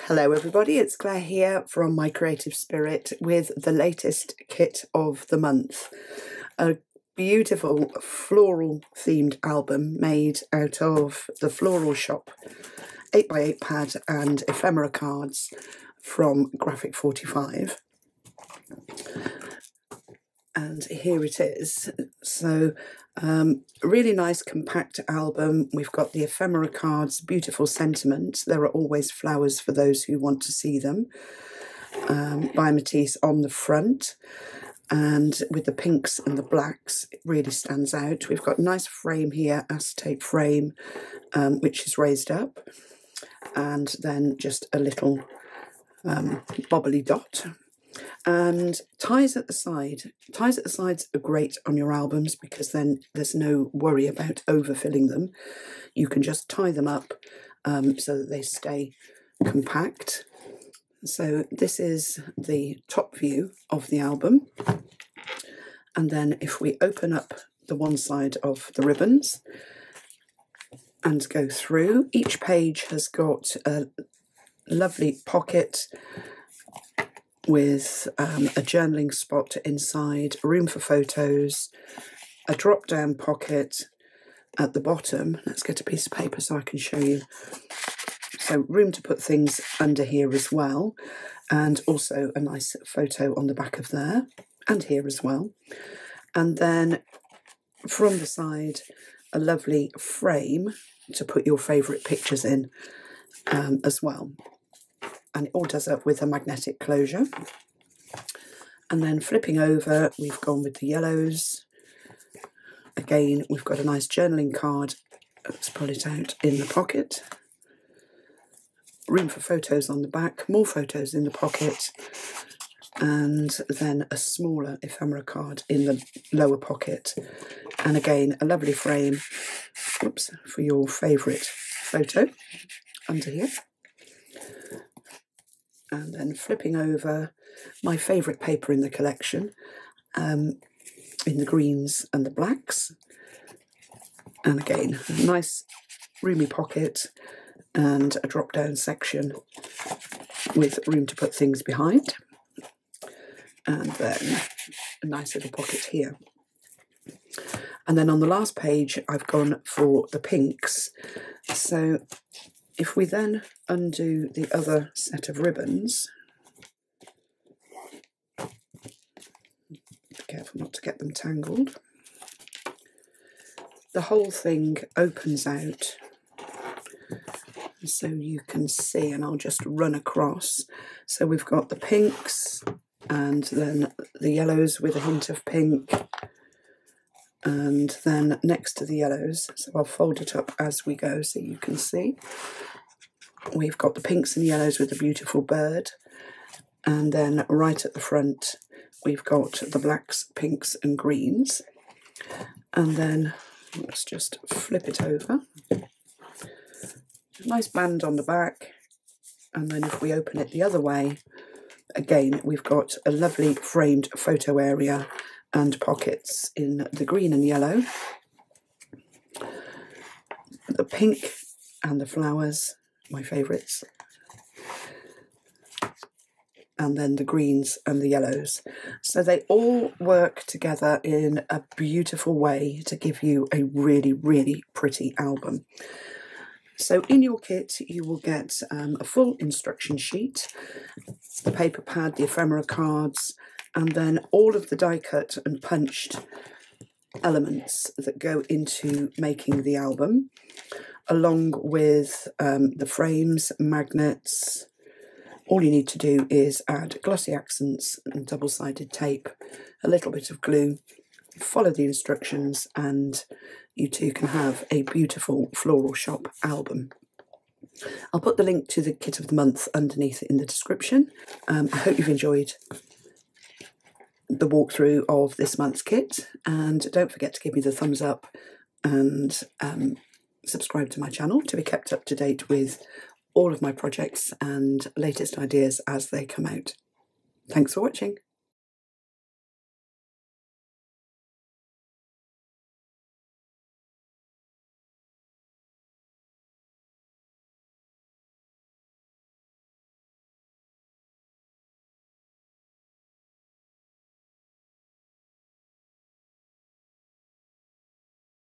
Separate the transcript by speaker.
Speaker 1: Hello everybody, it's Claire here from My Creative Spirit with the latest kit of the month. A beautiful floral themed album made out of the Floral Shoppe 8x8 pad and ephemera cards from Graphic 45. And here it is. So really nice compact album. We've got the ephemera cards, beautiful sentiment. There are always flowers for those who want to see them. By Matisse on the front, and with the pinks and the blacks, it really stands out. We've got a nice frame here, acetate frame, which is raised up, and then just a little bobbly dot. And ties at the side. Ties at the sides are great on your albums because then there's no worry about overfilling them. You can just tie them up so that they stay compact. So this is the top view of the album. And then if we open up the one side of the ribbons and go through, each page has got a lovely pocket with a journaling spot inside, room for photos, a drop-down pocket at the bottom. Let's get a piece of paper so I can show you. So room to put things under here as well, and also a nice photo on the back of there, and here as well. And then from the side, a lovely frame to put your favourite pictures in as well. And it all does up with a magnetic closure. And then flipping over, we've gone with the yellows. Again, we've got a nice journaling card. Let's pull it out in the pocket. Room for photos on the back, more photos in the pocket, and then a smaller ephemera card in the lower pocket. And again, a lovely frame, oops, for your favourite photo under here. And then flipping over, my favourite paper in the collection, in the greens and the blacks. And again, a nice roomy pocket and a drop-down section with room to put things behind. And then a nice little pocket here. And then on the last page, I've gone for the pinks. So if we then undo the other set of ribbons, be careful not to get them tangled, the whole thing opens out so you can see, and I'll just run across. So we've got the pinks and then the yellows with a hint of pink, and then next to the yellows, so I'll fold it up as we go so you can see. We've got the pinks and yellows with the beautiful bird, and then right at the front we've got the blacks, pinks and greens. And then let's just flip it over. Nice band on the back, and then if we open it the other way, again we've got a lovely framed photo area and pockets in the green and yellow, the pink and the flowers, my favourites, and then the greens and the yellows. So they all work together in a beautiful way to give you a really, really pretty album. So in your kit you will get a full instruction sheet, the paper pad, the ephemera cards, and then all of the die cut and punched elements that go into making the album, along with the frames, magnets. All you need to do is add glossy accents and double-sided tape, a little bit of glue, follow the instructions, and you too can have a beautiful Floral Shoppe album. I'll put the link to the kit of the month underneath in the description. I hope you've enjoyed the walkthrough of this month's kit, and don't forget to give me the thumbs up and subscribe to my channel to be kept up to date with all of my projects and latest ideas as they come out. Thanks for watching.